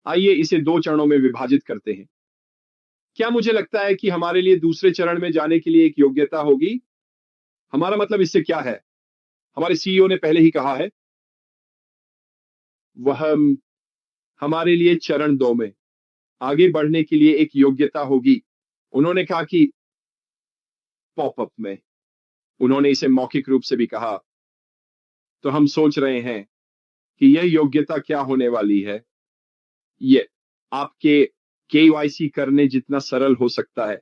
आइए इसे दो चरणों में विभाजित करते हैं। क्या मुझे लगता है कि हमारे लिए दूसरे चरण में जाने के लिए एक योग्यता होगी? हमारा मतलब इससे क्या है? हमारे सीईओ ने पहले ही कहा है, वह हमारे लिए चरण 2 में आगे बढ़ने के लिए एक योग्यता होगी। उन्होंने कहा कि पॉपअप में, उन्होंने इसे मौखिक रूप से भी कहा। तो हम सोच रहे हैं कि यह योग्यता क्या होने वाली है। ये आपके केवाईसी करने जितना सरल हो सकता है।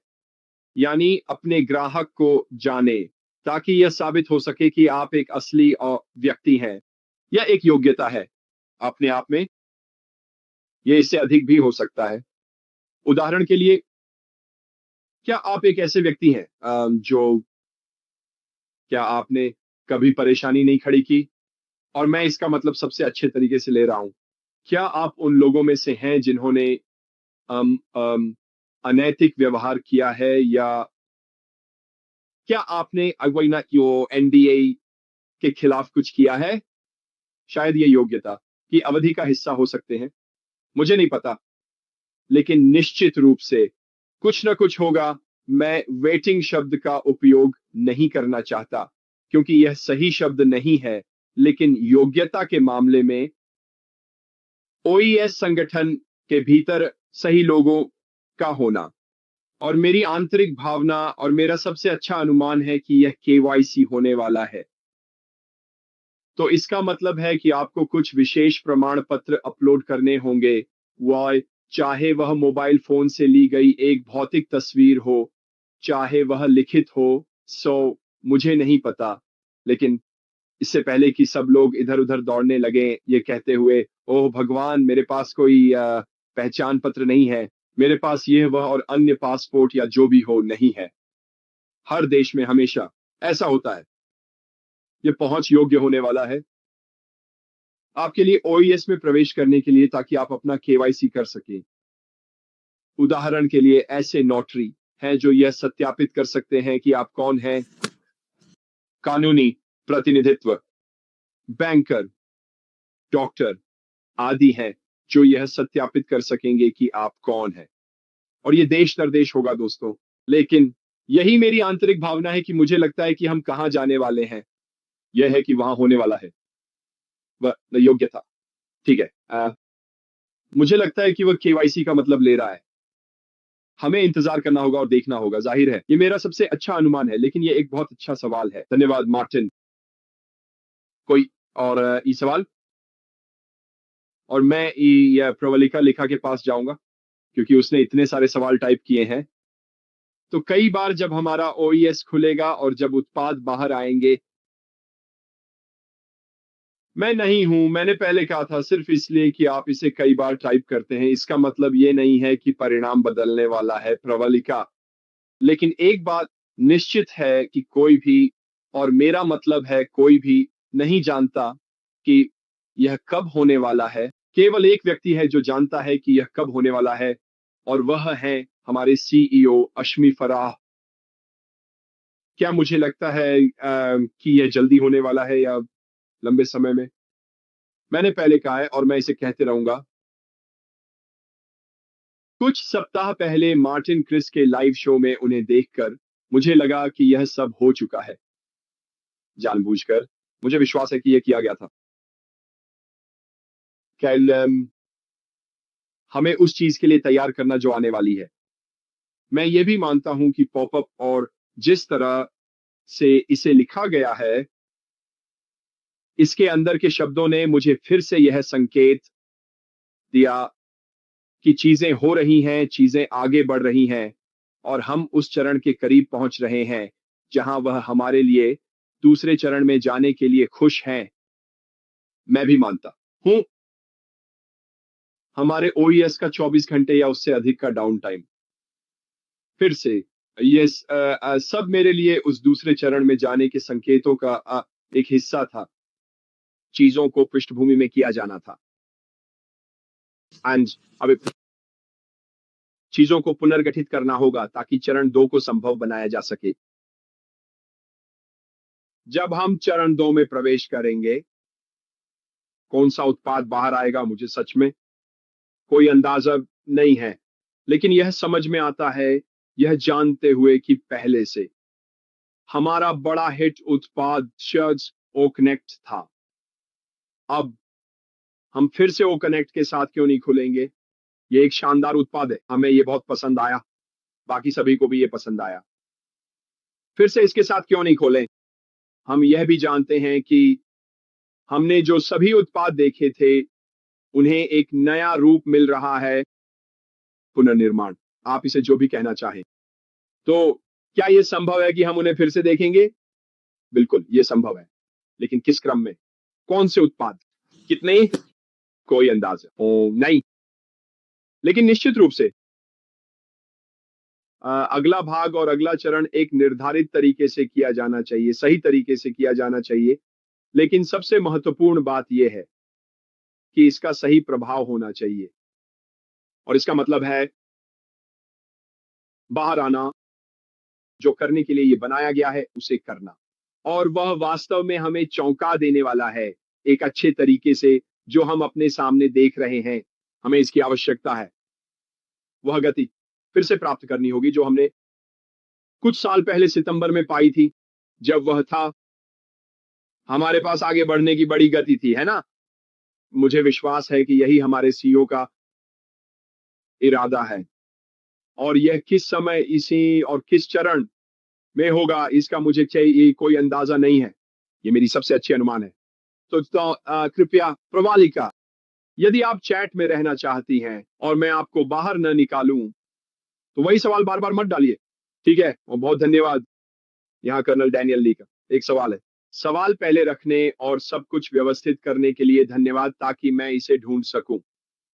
यानी अपने ग्राहक को जाने, ताकि यह साबित हो सके कि आप एक असली व्यक्ति हैं। यह एक योग्यता है अपने आप में। यह इससे अधिक भी हो सकता है। उदाहरण के लिए, क्या आप एक ऐसे व्यक्ति हैं जो क्या आपने कभी परेशानी नहीं खड़ी की? और मैं इसका मतलब सबसे अच्छे तरीके से ले रहा हूं। क्या आप उन लोगों में से हैं जिन्होंने अम, अम, अनैतिक व्यवहार किया है, या क्या आपने अगवैना की एनडीए के खिलाफ कुछ किया है? शायद ये योग्यता की अवधि का हिस्सा हो सकते हैं। मुझे नहीं पता, लेकिन निश्चित रूप से कुछ ना कुछ होगा। मैं वेटिंग शब्द का उपयोग नहीं करना चाहता, क्योंकि यह सही शब्द नहीं है। लेकिन योग्यता के मामले में ओईएस संगठन के भीतर सही लोगों का होना, और मेरी आंतरिक भावना और मेरा सबसे अच्छा अनुमान है कि यह केवाईसी होने वाला है। तो इसका मतलब है कि आपको कुछ विशेष प्रमाण पत्र अपलोड करने होंगे। वह चाहे वह मोबाइल फोन से ली गई एक भौतिक तस्वीर हो, चाहे वह लिखित हो। सो मुझे नहीं पता। लेकिन इससे पहले कि सब लोग इधर उधर दौड़ने लगे ये कहते हुए, ओह भगवान, मेरे पास कोई पहचान पत्र नहीं है, मेरे पास यह वह और अन्य पासपोर्ट या जो भी हो नहीं है। हर देश में हमेशा ऐसा होता है। ये पहुंच योग्य होने वाला है आपके लिए ओईएस में प्रवेश करने के लिए, ताकि आप अपना केवाईसी कर सकें। उदाहरण के लिए, ऐसे नोटरी हैं जो यह सत्यापित कर सकते हैं कि आप कौन हैं। कानूनी प्रतिनिधित्व, बैंकर, डॉक्टर आदि हैं जो यह सत्यापित कर सकेंगे कि आप कौन हैं। और ये देश दर देश होगा दोस्तों। लेकिन यही मेरी आंतरिक भावना है कि मुझे लगता है कि हम कहाँ जाने वाले हैं। यह है कि वहां होने वाला है वह योग्यता। ठीक है। मुझे लगता है कि वह केवाईसी का मतलब ले रहा है। हमें इंतजार करना होगा और देखना होगा। जाहिर है ये मेरा सबसे अच्छा अनुमान है, लेकिन ये एक बहुत अच्छा सवाल है। धन्यवाद मार्टिन। कोई और ई सवाल? और मैं ये प्रवलिका लेखा के पास जाऊंगा, क्योंकि उसने इतने सारे सवाल टाइप किए हैं। तो कई बार जब हमारा ओईएस खुलेगा और जब उत्पाद बाहर आएंगे, मैं नहीं हूं, मैंने पहले कहा था, सिर्फ इसलिए कि आप इसे कई बार टाइप करते हैं इसका मतलब ये नहीं है कि परिणाम बदलने वाला है प्रवलिका। लेकिन एक बात निश्चित है कि कोई भी, और मेरा मतलब है कोई भी, नहीं जानता कि यह कब होने वाला है। केवल एक व्यक्ति है जो जानता है कि यह कब होने वाला है, और वह है हमारे सीईओ अश्मी फराह। क्या मुझे लगता है कि यह जल्दी होने वाला है या लंबे समय में? मैंने पहले कहा है और मैं इसे कहते रहूंगा। कुछ सप्ताह पहले मार्टिन क्रिस के लाइव शो में उन्हें देखकर मुझे लगा कि यह सब हो चुका है। जानबूझकर मुझे विश्वास है कि यह किया गया था। कैल हमें उस चीज के लिए तैयार करना जो आने वाली है। मैं ये भी मानता हूं कि पॉपअप और जिस तरह से इसे लिखा गया है, इसके अंदर के शब्दों ने मुझे फिर से यह संकेत दिया कि चीजें हो रही हैं, चीजें आगे बढ़ रही हैं, और हम उस चरण के करीब पहुंच रहे हैं जहां वह हमारे लिए दूसरे चरण में जाने के लिए खुश हैं। मैं भी मानता हूं हमारे ओईएस का 24 घंटे या उससे अधिक का डाउन टाइम। फिर से ये सब मेरे लिए उस दूसरे चरण में जाने के संकेतों का एक हिस्सा था। चीजों को पृष्ठभूमि में किया जाना था। एंड अब चीजों को पुनर्गठित करना होगा ताकि चरण 2 को संभव बनाया जा सके। जब हम चरण 2 में प्रवेश करेंगे, कौन सा उत्पाद बाहर आएगा, मुझे सच में कोई अंदाजा नहीं है, लेकिन यह समझ में आता है, यह जानते हुए कि पहले से हमारा बड़ा हिट उत्पाद शर्ट्स ओ कनेक्ट था। अब हम फिर से ओ कनेक्ट के साथ क्यों नहीं खुलेंगे? ये एक शानदार उत्पाद है, हमें ये बहुत पसंद आया, बाकी सभी को भी ये पसंद आया। फिर से इसके साथ क्यों नहीं खोलें? हम यह भी जानते हैं कि हमने जो सभी उत्पाद देखे थे, उन्हें एक नया रूप मिल रहा है, पुनर्निर्माण, आप इसे जो भी कहना चाहें। तो क्या ये संभव है कि हम उन्हें फिर से देखेंगे? बिल्कुल, ये संभव है। लेकिन किस क्रम में? कौन से उत्पाद? कितने? कोई अंदाजा नहीं। लेकिन निश्चित रूप से अगला भाग और अगला चरण एक निर्धारित तरीके से किया जाना चाहिए, सही तरीके से किया जाना चाहिए। लेकिन सबसे महत्वपूर्ण बात यह है कि इसका सही प्रभाव होना चाहिए। और इसका मतलब है बाहर आना, जो करने के लिए ये बनाया गया है उसे करना, और वह वास्तव में हमें चौंका देने वाला है एक अच्छे तरीके से, जो हम अपने सामने देख रहे हैं। हमें इसकी आवश्यकता है। वह गति फिर से प्राप्त करनी होगी जो हमने कुछ साल पहले सितंबर में पाई थी, जब वह था, हमारे पास आगे बढ़ने की बड़ी गति थी, है ना? मुझे विश्वास है कि यही हमारे सीईओ का इरादा है। और यह किस समय, इसी और किस चरण में होगा, इसका मुझे चाहिए कोई अंदाजा नहीं है। ये मेरी सबसे अच्छी अनुमान है। तो कृपया प्रवालिका, यदि आप चैट में रहना चाहती हैं और मैं आपको बाहर न निकालूं, तो वही सवाल बार बार मत डालिए, ठीक है? और बहुत धन्यवाद। यहाँ कर्नल डैनियल ली का एक सवाल है। सवाल पहले रखने और सब कुछ व्यवस्थित करने के लिए धन्यवाद, ताकि मैं इसे ढूंढ सकूं।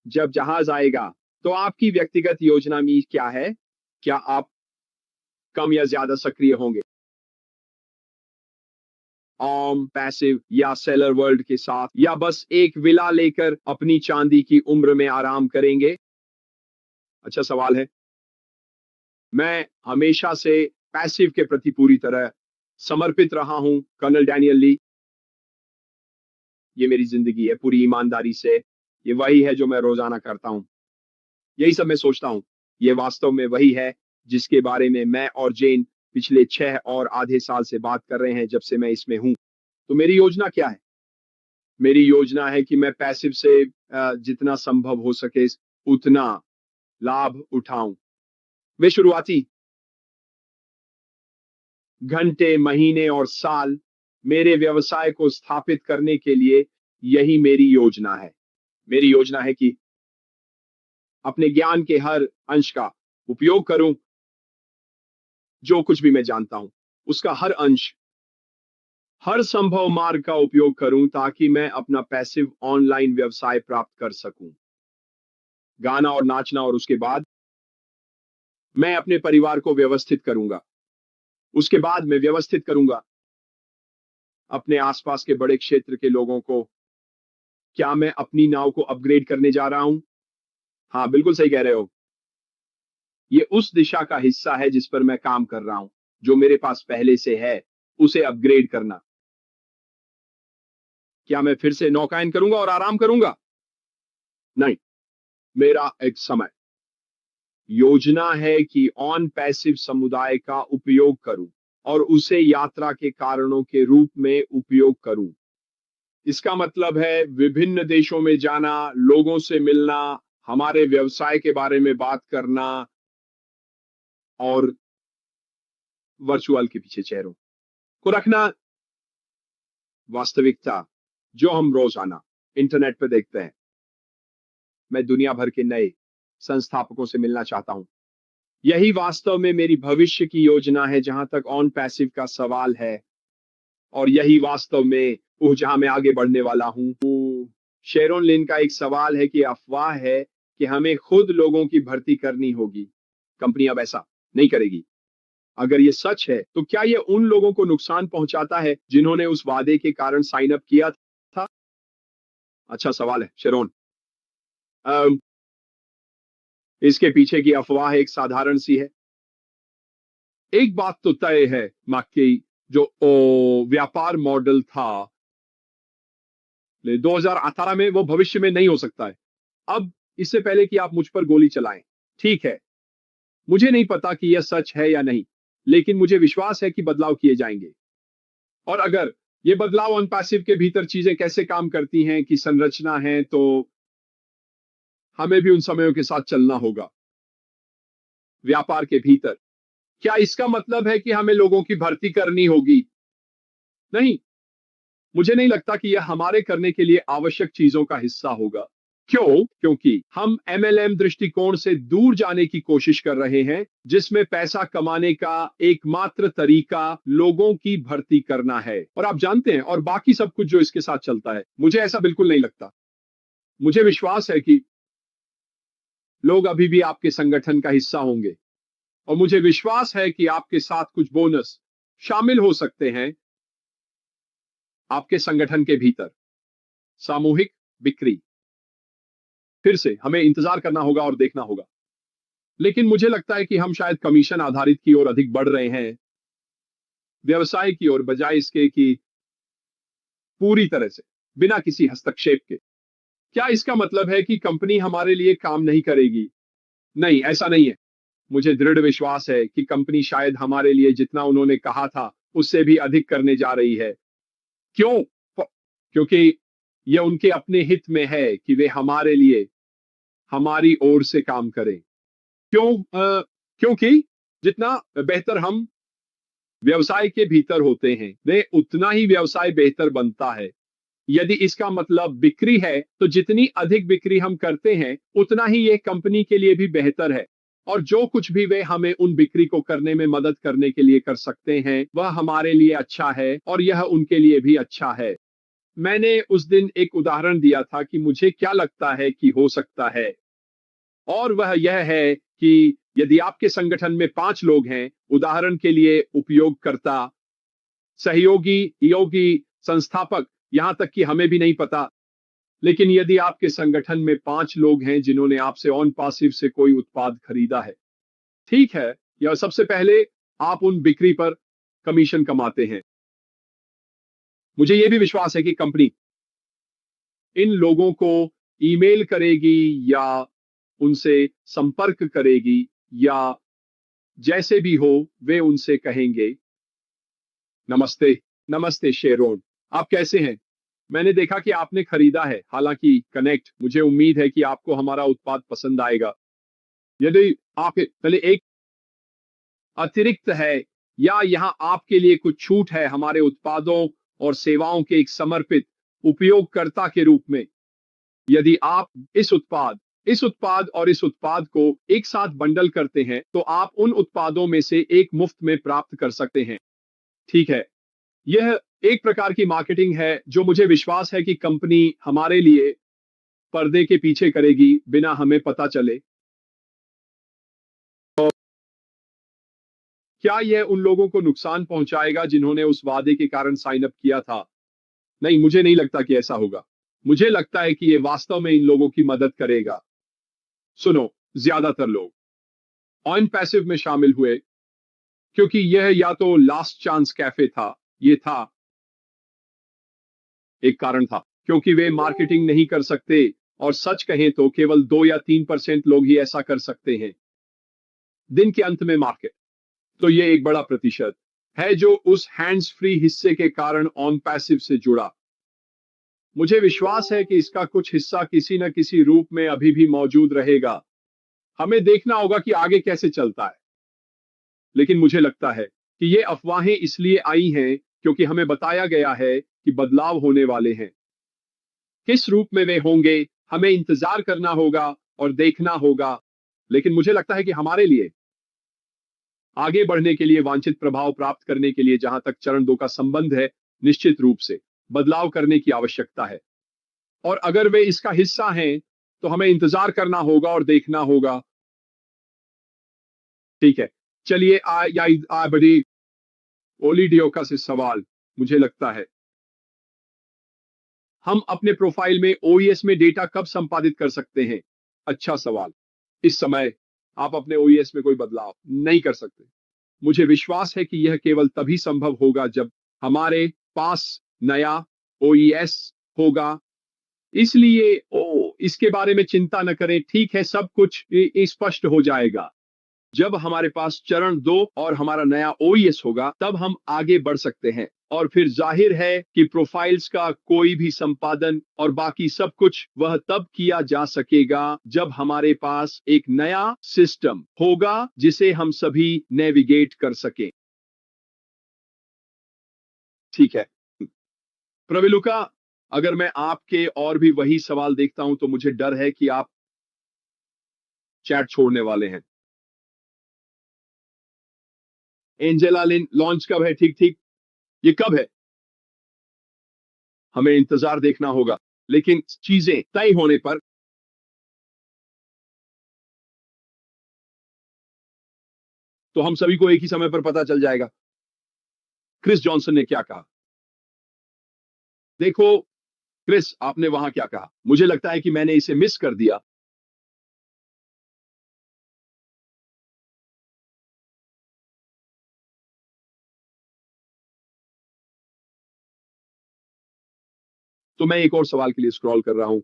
जब जहाज आएगा, तो आपकी व्यक्तिगत योजना में क्या है? क्या आप कम या ज्यादा सक्रिय होंगे पैसिव या सेलर वर्ल्ड के साथ, या बस एक विला लेकर अपनी चांदी की उम्र में आराम करेंगे? अच्छा सवाल है। मैं हमेशा से पैसिव के प्रति पूरी तरह समर्पित रहा हूं, कर्नल डैनियल ली। ये मेरी जिंदगी है, पूरी ईमानदारी से। ये वही है जो मैं रोजाना करता हूं, यही सब मैं सोचता हूं। ये वास्तव में वही है जिसके बारे में मैं और जेन पिछले 6 और आधे साल से बात कर रहे हैं, जब से मैं इसमें हूं। तो मेरी योजना क्या है? मेरी योजना है कि मैं पैसिव से जितना संभव हो सके उतना लाभ उठाऊं। वे शुरुआती घंटे, महीने और साल मेरे व्यवसाय को स्थापित करने के लिए, यही मेरी योजना है। मेरी योजना है कि अपने ज्ञान के हर अंश का उपयोग करूं, जो कुछ भी मैं जानता हूं उसका हर अंश, हर संभव मार्ग का उपयोग करूं, ताकि मैं अपना पैसिव ऑनलाइन व्यवसाय प्राप्त कर सकूं। गाना और नाचना, और उसके बाद मैं अपने परिवार को व्यवस्थित करूंगा। उसके बाद मैं व्यवस्थित करूंगा अपने आसपास के बड़े क्षेत्र के लोगों को। क्या मैं अपनी नाव को अपग्रेड करने जा रहा हूं? हाँ, बिल्कुल सही कह रहे हो। ये उस दिशा का हिस्सा है जिस पर मैं काम कर रहा हूं। जो मेरे पास पहले से है, उसे अपग्रेड करना। क्या मैं फिर से नौकायन करूंगा और आराम करूंगा? नहीं, मेरा एक समय योजना है कि ऑन पैसिव समुदाय का उपयोग करूं और उसे यात्रा के कारणों के रूप में उपयोग करूं। इसका मतलब है विभिन्न देशों में जाना, लोगों से मिलना, हमारे व्यवसाय के बारे में बात करना, और वर्चुअल के पीछे चेहरों को रखना। वास्तविकता जो हम रोजाना इंटरनेट पर देखते हैं। मैं दुनिया भर के नए संस्थापकों से मिलना चाहता हूं। यही वास्तव में मेरी भविष्य की योजना है, जहां तक ऑन पैसिव का सवाल है। और यही वास्तव में वो जहां मैं आगे बढ़ने वाला हूं। शेरोन लिन का एक सवाल है कि अफवाह है कि हमें खुद लोगों की भर्ती करनी होगी। कंपनी अब ऐसा नहीं करेगी। अगर ये सच है, तो क्या ये उन लोगों को नुकसान पहुंचाता है जिन्होंने उस वादे के कारण साइन अप किया था? अच्छा सवाल है शेरोन। अम, इसके पीछे की अफवाह एक साधारण सी है। एक बात तो तय है माकी, जो व्यापार मॉडल था 2018 में, वो भविष्य में नहीं हो सकता है। अब इससे पहले कि आप मुझ पर गोली चलाएं। ठीक है, मुझे नहीं पता कि यह सच है या नहीं, लेकिन मुझे विश्वास है कि बदलाव किए जाएंगे। और अगर ये बदलाव ऑन पैसिव के भीतर चीजें कैसे काम करती हैं कि संरचना है, तो हमें भी उन समयों के साथ चलना होगा। व्यापार के भीतर क्या इसका मतलब है कि हमें लोगों की भर्ती करनी होगी? नहीं, मुझे नहीं लगता कि यह हमारे करने के लिए आवश्यक चीजों का हिस्सा होगा। क्यों? क्योंकि हम एमएलएम दृष्टिकोण से दूर जाने की कोशिश कर रहे हैं, जिसमें पैसा कमाने का एकमात्र तरीका लोगों की भर्ती करना है। और आप जानते हैं, और बाकी सब कुछ जो इसके साथ चलता है, मुझे ऐसा बिल्कुल नहीं लगता। मुझे विश्वास है कि लोग अभी भी आपके संगठन का हिस्सा होंगे, और मुझे विश्वास है कि आपके साथ कुछ बोनस शामिल हो सकते हैं आपके संगठन के भीतर। सामूहिक बिक्री, फिर से हमें इंतजार करना होगा और देखना होगा। लेकिन मुझे लगता है कि हम शायद कमीशन आधारित की ओर अधिक बढ़ रहे हैं, व्यवसाय की ओर, बजाय इसके कि पूरी तरह से बिना किसी हस्तक्षेप के। क्या इसका मतलब है कि कंपनी हमारे लिए काम नहीं करेगी? नहीं, ऐसा नहीं है। मुझे दृढ़ विश्वास है कि कंपनी शायद हमारे लिए जितना उन्होंने कहा था उससे भी अधिक करने जा रही है। क्यों? क्योंकि यह उनके अपने हित में है कि वे हमारे लिए, हमारी ओर से काम करें। क्यों? क्योंकि जितना बेहतर हम व्यवसाय के भीतर होते हैं, वे उतना ही व्यवसाय बेहतर बनता है। यदि इसका मतलब बिक्री है, तो जितनी अधिक बिक्री हम करते हैं, उतना ही ये कंपनी के लिए भी बेहतर है। और जो कुछ भी वे हमें उन बिक्री को करने में मदद करने के लिए कर सकते हैं, वह हमारे लिए अच्छा है और यह उनके लिए भी अच्छा है। मैंने उस दिन एक उदाहरण दिया था कि मुझे क्या लगता है कि हो सकता है, और वह यह है कि यदि आपके संगठन में 5 लोग हैं, उदाहरण के लिए उपयोगकर्ता, सहयोगी, योगी, संस्थापक, यहां तक कि हमें भी नहीं पता, लेकिन यदि आपके संगठन में 5 लोग हैं जिन्होंने आपसे ऑन पासिव से कोई उत्पाद खरीदा है, ठीक है, या सबसे पहले आप उन बिक्री पर कमीशन कमाते हैं। मुझे यह भी विश्वास है कि कंपनी इन लोगों को ईमेल करेगी या उनसे संपर्क करेगी, या जैसे भी हो वे उनसे कहेंगे, नमस्ते, नमस्ते शेरोन, आप कैसे हैं? मैंने देखा कि आपने खरीदा है, हालांकि कनेक्ट, मुझे उम्मीद है कि आपको हमारा उत्पाद पसंद आएगा। यदि आपके पहले एक अतिरिक्त है या यहाँ आपके लिए कुछ छूट है हमारे उत्पादों और सेवाओं के एक समर्पित उपयोगकर्ता के रूप में, यदि आप इस उत्पाद और इस उत्पाद को एक साथ बंडल करते हैं, तो आप उन उत्पादों में से एक मुफ्त में प्राप्त कर सकते हैं। ठीक है, यह एक प्रकार की मार्केटिंग है जो मुझे विश्वास है कि कंपनी हमारे लिए पर्दे के पीछे करेगी बिना हमें पता चले। और क्या यह उन लोगों को नुकसान पहुंचाएगा जिन्होंने उस वादे के कारण साइन अप किया था? नहीं, मुझे नहीं लगता कि ऐसा होगा। मुझे लगता है कि यह वास्तव में इन लोगों की मदद करेगा। सुनो, ज्यादातर लोग ऑन पैसिव में शामिल हुए क्योंकि यह या तो लास्ट चांस कैफे था, ये था एक कारण था, क्योंकि वे मार्केटिंग नहीं कर सकते, और सच कहें तो केवल 2 या 3% लोग ही ऐसा कर सकते हैं दिन के अंत में मार्केट। तो ये एक बड़ा प्रतिशत है जो उस हैंड्स फ्री हिस्से के कारण ऑन पैसिव से जुड़ा। मुझे विश्वास है कि इसका कुछ हिस्सा किसी न किसी रूप में अभी भी मौजूद रहेगा। हमें देखना होगा कि आगे कैसे चलता है। लेकिन मुझे लगता है कि ये अफवाहें इसलिए आई हैं क्योंकि हमें बताया गया है कि बदलाव होने वाले हैं। किस रूप में वे होंगे, हमें इंतजार करना होगा और देखना होगा। लेकिन मुझे लगता है कि हमारे लिए आगे बढ़ने के लिए, वांछित प्रभाव प्राप्त करने के लिए, जहां तक चरण 2 का संबंध है, निश्चित रूप से बदलाव करने की आवश्यकता है। और अगर वे इसका हिस्सा हैं, तो हमें इंतजार करना होगा और देखना होगा। ठीक है, चलिए आ बड़ी ओलिडियोका से सवाल, मुझे लगता है हम अपने प्रोफाइल में ओईएस में डेटा कब संपादित कर सकते हैं? अच्छा सवाल। इस समय आप अपने ओईएस में कोई बदलाव नहीं कर सकते। मुझे विश्वास है कि यह केवल तभी संभव होगा जब हमारे पास नया ओईएस होगा। इसलिए इसके बारे में चिंता न करें, ठीक है, सब कुछ स्पष्ट हो जाएगा। जब हमारे पास चरण 2 और हमारा नया ओएस होगा, तब हम आगे बढ़ सकते हैं। और फिर जाहिर है कि प्रोफाइल्स का कोई भी संपादन और बाकी सब कुछ वह तब किया जा सकेगा जब हमारे पास एक नया सिस्टम होगा जिसे हम सभी नेविगेट कर सकें। ठीक है प्रविलुका, अगर मैं आपके और भी वही सवाल देखता हूं तो मुझे डर है कि आप चैट छोड़ने वाले हैं। एंजेला लिन, लॉन्च कब है? ठीक ठीक, ये कब है? हमें इंतजार देखना होगा, लेकिन चीजें तय होने पर तो हम सभी को एक ही समय पर पता चल जाएगा। क्रिस जॉनसन ने क्या कहा? देखो क्रिस, आपने वहां क्या कहा? मुझे लगता है कि मैंने इसे मिस कर दिया। तो मैं एक और सवाल के लिए स्क्रॉल कर रहा हूं।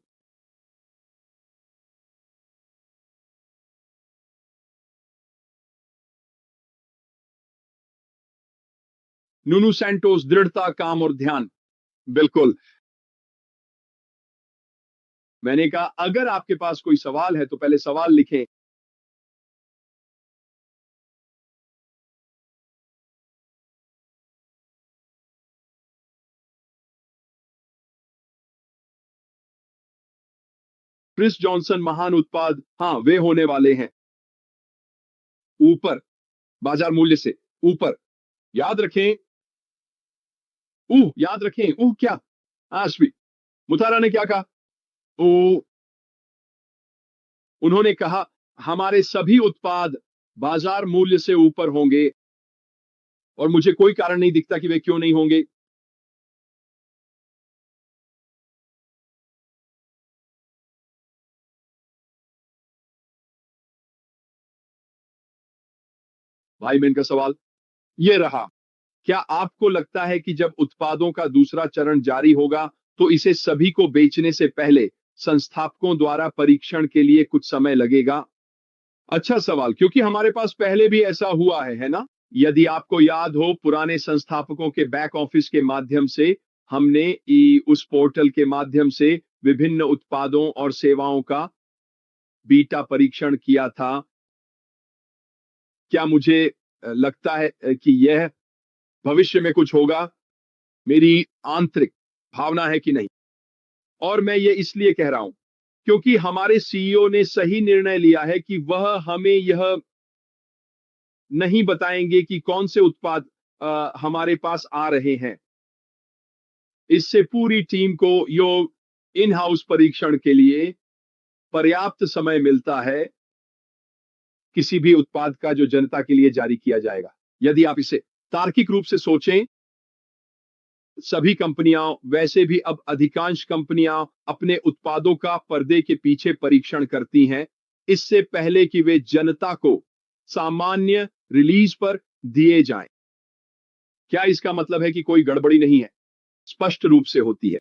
नुनू सैंटोस, दृढ़ता, काम और ध्यान। बिल्कुल। मैंने कहा अगर आपके पास कोई सवाल है तो पहले सवाल लिखें। क्रिस जॉनसन, महान उत्पाद, हाँ वे होने वाले हैं ऊपर, बाजार मूल्य से ऊपर। याद रखें, याद रखें, क्या? आश्वी मुतारा ने क्या कहा? ओ, उन्होंने कहा हमारे सभी उत्पाद बाजार मूल्य से ऊपर होंगे, और मुझे कोई कारण नहीं दिखता कि वे क्यों नहीं होंगे। भाई बहन का सवाल ये रहा, क्या आपको लगता है कि जब उत्पादों का दूसरा चरण जारी होगा तो इसे सभी को बेचने से पहले संस्थापकों द्वारा परीक्षण के लिए कुछ समय लगेगा? अच्छा सवाल, क्योंकि हमारे पास पहले भी ऐसा हुआ है ना? यदि आपको याद हो, पुराने संस्थापकों के बैक ऑफिस के माध्यम से हमने उस पोर्टल के माध्यम से विभिन्न उत्पादों और सेवाओं का बीटा परीक्षण किया था। क्या मुझे लगता है कि यह भविष्य में कुछ होगा? मेरी आंतरिक भावना है कि नहीं। और मैं ये इसलिए कह रहा हूं क्योंकि हमारे सीईओ ने सही निर्णय लिया है कि वह हमें यह नहीं बताएंगे कि कौन से उत्पाद हमारे पास आ रहे हैं। इससे पूरी टीम को योग इन हाउस परीक्षण के लिए पर्याप्त समय मिलता है किसी भी उत्पाद का जो जनता के लिए जारी किया जाएगा। यदि आप इसे तार्किक रूप से सोचें, सभी कंपनियां, वैसे भी अब अधिकांश कंपनियां अपने उत्पादों का पर्दे के पीछे परीक्षण करती हैं इससे पहले कि वे जनता को सामान्य रिलीज पर दिए जाएं। क्या इसका मतलब है कि कोई गड़बड़ी नहीं है? स्पष्ट रूप से होती है।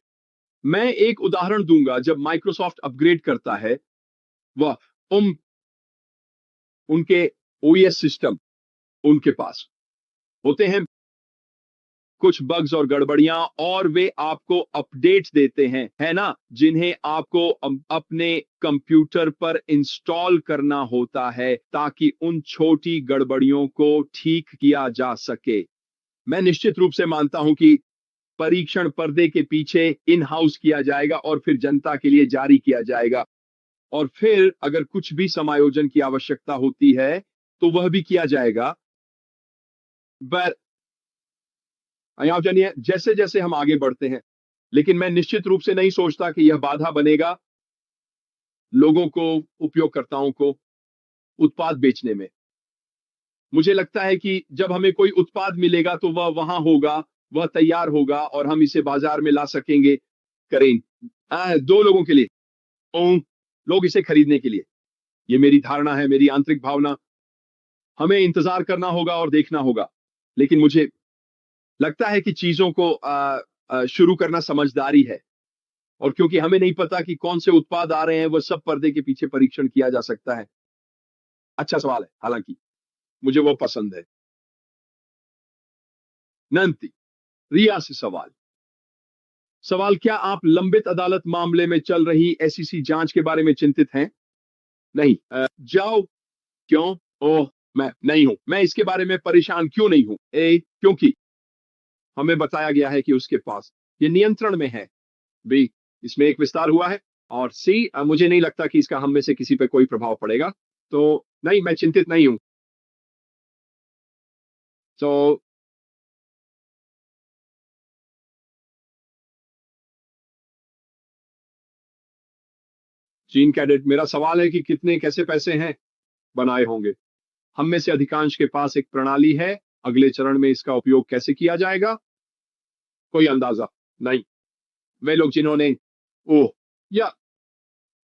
मैं एक उदाहरण दूंगा। जब माइक्रोसॉफ्ट अपग्रेड करता है, वह उनके ओएस सिस्टम, उनके पास होते हैं कुछ बग्स और गड़बड़ियां, और वे आपको अपडेट देते हैं, है ना, जिन्हें आपको अपने कंप्यूटर पर इंस्टॉल करना होता है ताकि उन छोटी गड़बड़ियों को ठीक किया जा सके। मैं निश्चित रूप से मानता हूं कि परीक्षण पर्दे के पीछे इन हाउस किया जाएगा और फिर जनता के लिए जारी किया जाएगा, और फिर अगर कुछ भी समायोजन की आवश्यकता होती है तो वह भी किया जाएगा। बट आप जानिए, जैसे जैसे हम आगे बढ़ते हैं, लेकिन मैं निश्चित रूप से नहीं सोचता कि यह बाधा बनेगा लोगों को, उपयोगकर्ताओं को उत्पाद बेचने में। मुझे लगता है कि जब हमें कोई उत्पाद मिलेगा तो वह वहां होगा, वह तैयार होगा और हम इसे बाजार में ला सकेंगे। करें दो लोगों के लिए, लोग इसे खरीदने के लिए। ये मेरी धारणा है, मेरी आंतरिक भावना। हमें इंतजार करना होगा और देखना होगा, लेकिन मुझे लगता है कि चीजों को शुरू करना समझदारी है। और क्योंकि हमें नहीं पता कि कौन से उत्पाद आ रहे हैं, वो सब पर्दे के पीछे परीक्षण किया जा सकता है। अच्छा सवाल है, हालांकि मुझे वो पसंद है। नंती, रिया से सवाल। सवाल, क्या आप लंबित अदालत मामले में चल रही एसईसी जांच के बारे में चिंतित हैं? नहीं। जाओ। क्यों? ओह, मैं नहीं हूं। मैं इसके बारे में परेशान क्यों नहीं हूं? क्योंकि हमें बताया गया है कि उसके पास ये नियंत्रण में है। बी, इसमें एक विस्तार हुआ है। और सी, मुझे नहीं लगता कि इसका हम में से किसी पे कोई प्रभाव पड़ेगा। तो नहीं, मैं चिंतित नहीं हूं। तो चीन कैडेट, मेरा सवाल है कि कितने कैसे पैसे हैं बनाए होंगे? हम में से अधिकांश के पास एक प्रणाली है। अगले चरण में इसका उपयोग कैसे किया जाएगा? कोई अंदाजा नहीं। वे लोग जिन्होंने ओह या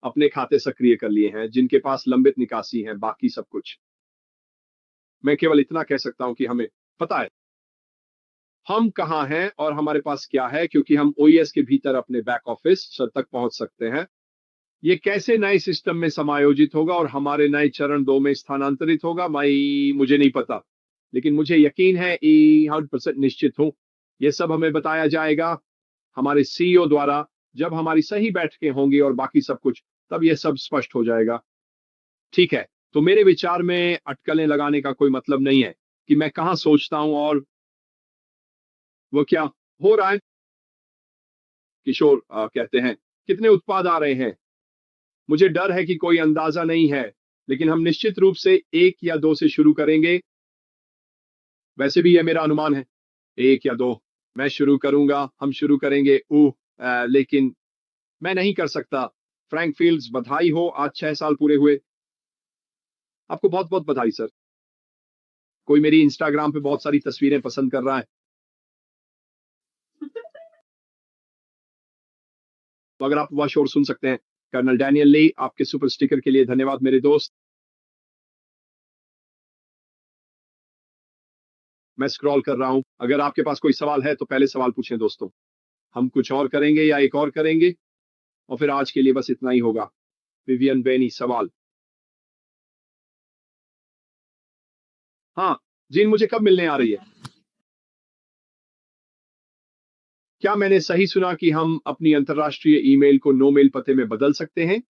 अपने खाते सक्रिय कर लिए हैं, जिनके पास लंबित निकासी हैं, बाकी सब कुछ। मैं केवल इतना कह सकता हूं कि हमें पता है हम कहाँ हैं और हमारे पास क्या है, क्योंकि हम ओईएस के भीतर अपने बैक ऑफिस तक पहुंच सकते हैं। ये कैसे नए सिस्टम में समायोजित होगा और हमारे नए चरण 2 में स्थानांतरित होगा, मुझे नहीं पता। लेकिन मुझे यकीन है, 100% निश्चित हूं, ये सब हमें बताया जाएगा हमारे सीईओ द्वारा। जब हमारी सही बैठकें होंगी और बाकी सब कुछ, तब यह सब स्पष्ट हो जाएगा। ठीक है। तो मेरे विचार में अटकलें लगाने का कोई मतलब नहीं है कि मैं कहाँ सोचता हूं और वो क्या हो रहा है। किशोर कहते हैं, कितने उत्पाद आ रहे हैं? मुझे डर है कि कोई अंदाजा नहीं है, लेकिन हम निश्चित रूप से 1 या 2 से शुरू करेंगे। वैसे भी यह मेरा अनुमान है, 1 या 2। मैं शुरू करूंगा, हम शुरू करेंगे। लेकिन मैं नहीं कर सकता। फ्रैंक फील्ड्स, बधाई हो, आज 6 साल पूरे हुए। आपको बहुत बहुत बधाई सर। कोई मेरी इंस्टाग्राम पे बहुत सारी तस्वीरें पसंद कर रहा है। तो अगर आप वह शोर सुन सकते हैं। कर्नल डैनियल ली, आपके सुपर स्टिकर के लिए धन्यवाद मेरे दोस्त। मैं स्क्रॉल कर रहा हूं। अगर आपके पास कोई सवाल है तो पहले सवाल पूछें दोस्तों। हम कुछ और करेंगे या एक और करेंगे, और फिर आज के लिए बस इतना ही होगा। विवियन बेनी, सवाल। हाँ। जीन, मुझे कब मिलने आ रही है? क्या मैंने सही सुना कि हम अपनी अंतर्राष्ट्रीय ईमेल को नो मेल पते में बदल सकते हैं?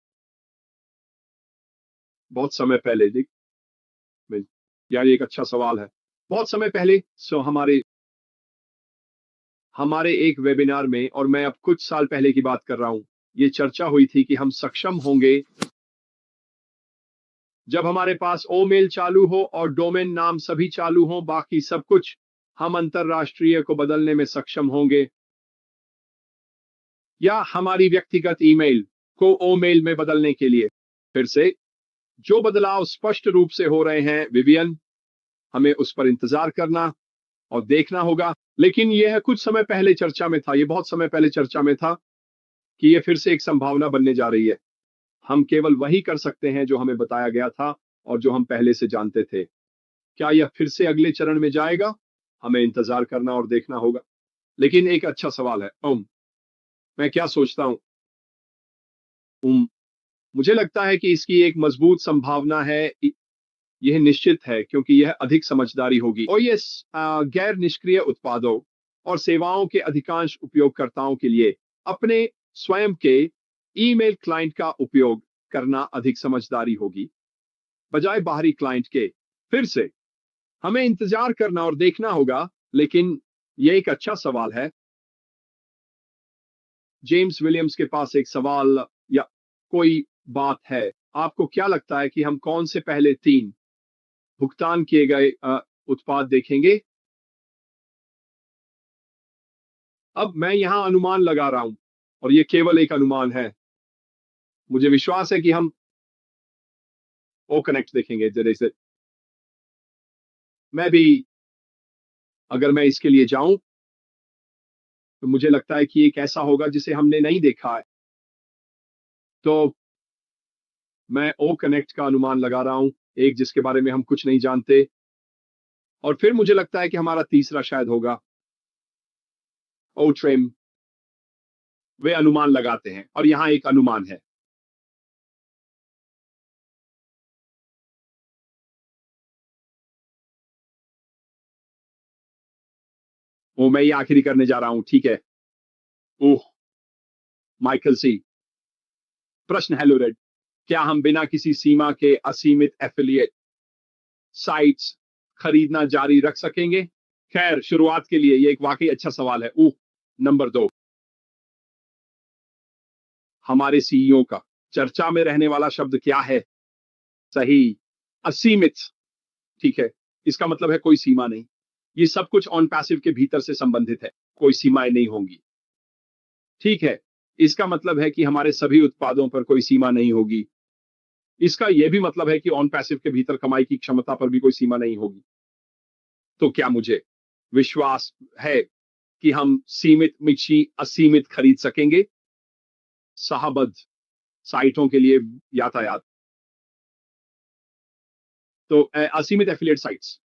बहुत समय पहले देख। यार, ये एक अच्छा सवाल है। बहुत समय पहले, हमारे हमारे एक वेबिनार में, और मैं अब कुछ साल पहले की बात कर रहा हूं, ये चर्चा हुई थी कि हम सक्षम होंगे जब हमारे पास ओ मेल चालू हो और डोमेन नाम सभी चालू हो, बाकी सब कुछ, हम अंतरराष्ट्रीय को बदलने में सक्षम होंगे, या हमारी व्यक्तिगत ईमेल को ओ मेल में बदलने के लिए। फिर से, जो बदलाव स्पष्ट रूप से हो रहे हैं विवियन, हमें उस पर इंतजार करना और देखना होगा। लेकिन यह कुछ समय पहले चर्चा में था, ये बहुत समय पहले चर्चा में था कि यह फिर से एक संभावना बनने जा रही है। हम केवल वही कर सकते हैं जो हमें बताया गया था और जो हम पहले से जानते थे। क्या यह फिर से अगले चरण में जाएगा? हमें इंतजार करना और देखना होगा। लेकिन एक अच्छा सवाल है। मैं क्या सोचता हूँ? मुझे लगता है कि इसकी एक मजबूत संभावना है। यह निश्चित है क्योंकि यह अधिक समझदारी होगी। और ये गैर निष्क्रिय उत्पादों और सेवाओं के अधिकांश उपयोगकर्ताओं के लिए अपने स्वयं के ईमेल क्लाइंट का उपयोग करना अधिक समझदारी होगी, बजाय बाहरी क्लाइंट के। फिर से, हमें इंतजार करना और देखना होगा। लेकिन यह एक अच्छा सवाल है। जेम्स विलियम्स के पास एक सवाल या कोई बात है। आपको क्या लगता है कि हम कौन से पहले 3 भुगतान किए गए उत्पाद देखेंगे? अब मैं यहां अनुमान लगा रहा हूं, और यह केवल एक अनुमान है। मुझे विश्वास है कि हम ओ कनेक्ट देखेंगे। जैसे मैं भी, अगर मैं इसके लिए जाऊं, तो मुझे लगता है कि एक ऐसा होगा जिसे हमने नहीं देखा है। तो मैं ओ कनेक्ट का अनुमान लगा रहा हूं, एक जिसके बारे में हम कुछ नहीं जानते। और फिर मुझे लगता है कि हमारा तीसरा शायद होगा ओ ट्रिम। वे अनुमान लगाते हैं, और यहां एक अनुमान है। वो मैं ये आखिरी करने जा रहा हूं, ठीक है। ओह, माइकल सी। प्रश्न है लोरेड, क्या हम बिना किसी सीमा के असीमित एफिलिएट साइट्स खरीदना जारी रख सकेंगे? खैर, शुरुआत के लिए ये एक वाकई अच्छा सवाल है। नंबर 2, हमारे सीईओ का चर्चा में रहने वाला शब्द क्या है? सही, असीमित। ठीक है, इसका मतलब है कोई सीमा नहीं। ये सब कुछ ऑन पैसिव के भीतर से संबंधित है, कोई सीमाएं नहीं होंगी। ठीक है, इसका मतलब है कि हमारे सभी उत्पादों पर कोई सीमा नहीं होगी। इसका यह भी मतलब है कि ऑन पैसिव के भीतर कमाई की क्षमता पर भी कोई सीमा नहीं होगी। तो क्या मुझे विश्वास है कि हम सीमित मिर्ची असीमित खरीद सकेंगे? साहबद्ध साइटों के लिए यातायात। तो असीमित एफिलिएट साइट्स,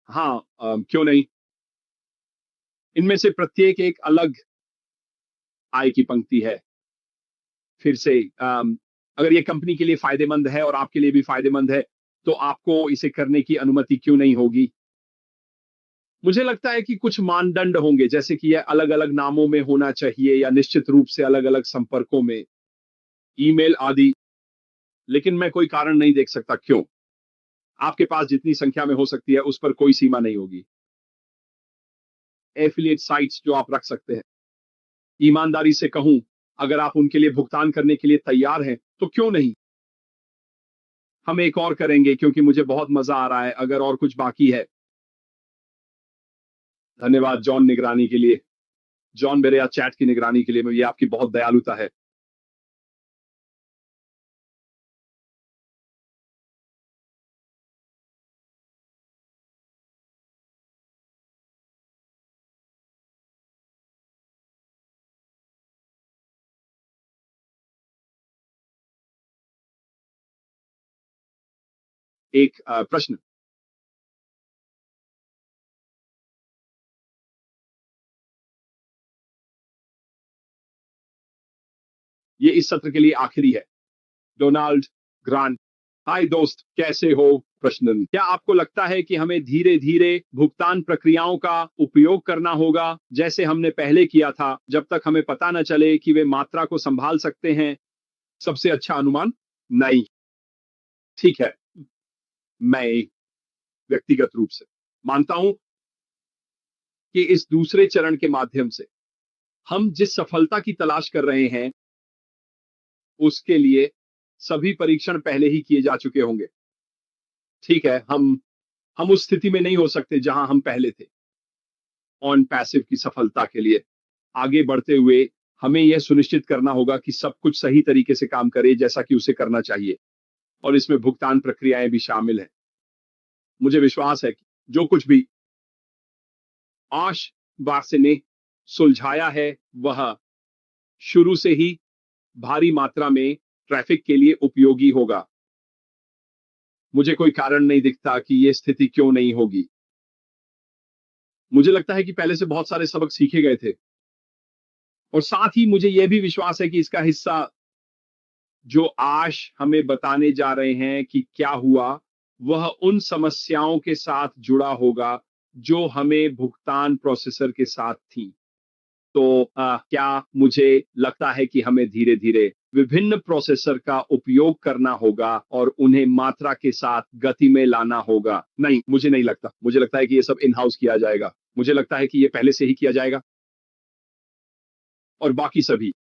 हाँ, क्यों नहीं। इनमें से प्रत्येक एक अलग आय की पंक्ति है। फिर से अगर ये कंपनी के लिए फायदेमंद है और आपके लिए भी फायदेमंद है, तो आपको इसे करने की अनुमति क्यों नहीं होगी? मुझे लगता है कि कुछ मानदंड होंगे, जैसे कि यह अलग अलग नामों में होना चाहिए या निश्चित रूप से अलग अलग संपर्कों में, ईमेल आदि। लेकिन मैं कोई कारण नहीं देख सकता क्यों। आपके पास जितनी संख्या में हो सकती है उस पर कोई सीमा नहीं होगी। एफिलिएट साइट्स जो आप रख सकते हैं, ईमानदारी से कहूं, अगर आप उनके लिए भुगतान करने के लिए तैयार हैं तो क्यों नहीं। हम एक और करेंगे क्योंकि मुझे बहुत मजा आ रहा है, अगर और कुछ बाकी है। धन्यवाद जॉन, निगरानी के लिए। जॉन, मेरे यहाँ चैट की निगरानी के लिए, ये आपकी बहुत दयालुता है। एक प्रश्न, ये इस सत्र के लिए आखिरी है। डोनाल्ड ग्रांट, हाय दोस्त, कैसे हो? प्रश्न, क्या आपको लगता है कि हमें धीरे धीरे भुगतान प्रक्रियाओं का उपयोग करना होगा, जैसे हमने पहले किया था, जब तक हमें पता न चले कि वे मात्रा को संभाल सकते हैं? सबसे अच्छा अनुमान, नहीं। ठीक है, मैं व्यक्तिगत रूप से मानता हूं कि इस दूसरे चरण के माध्यम से हम जिस सफलता की तलाश कर रहे हैं, उसके लिए सभी परीक्षण पहले ही किए जा चुके होंगे। ठीक है, हम उस स्थिति में नहीं हो सकते जहां हम पहले थे। ऑन पैसिव की सफलता के लिए आगे बढ़ते हुए हमें यह सुनिश्चित करना होगा कि सब कुछ सही तरीके से काम करे जैसा कि उसे करना चाहिए, और इसमें भुगतान प्रक्रियाएं भी शामिल हैं। मुझे विश्वास है कि जो कुछ भी आश बासे ने सुलझाया है, वह शुरू से ही भारी मात्रा में ट्रैफिक के लिए उपयोगी होगा। मुझे कोई कारण नहीं दिखता कि यह स्थिति क्यों नहीं होगी। मुझे लगता है कि पहले से बहुत सारे सबक सीखे गए थे, और साथ ही मुझे यह भी विश्वास है कि इसका हिस्सा जो आश हमें बताने जा रहे हैं कि क्या हुआ, वह उन समस्याओं के साथ जुड़ा होगा जो हमें भुगतान प्रोसेसर के साथ थी। तो क्या मुझे लगता है कि हमें धीरे धीरे विभिन्न प्रोसेसर का उपयोग करना होगा और उन्हें मात्रा के साथ गति में लाना होगा? नहीं, मुझे नहीं लगता। मुझे लगता है कि ये सब इन हाउस किया जाएगा। मुझे लगता है कि ये पहले से ही किया जाएगा, और बाकी सभी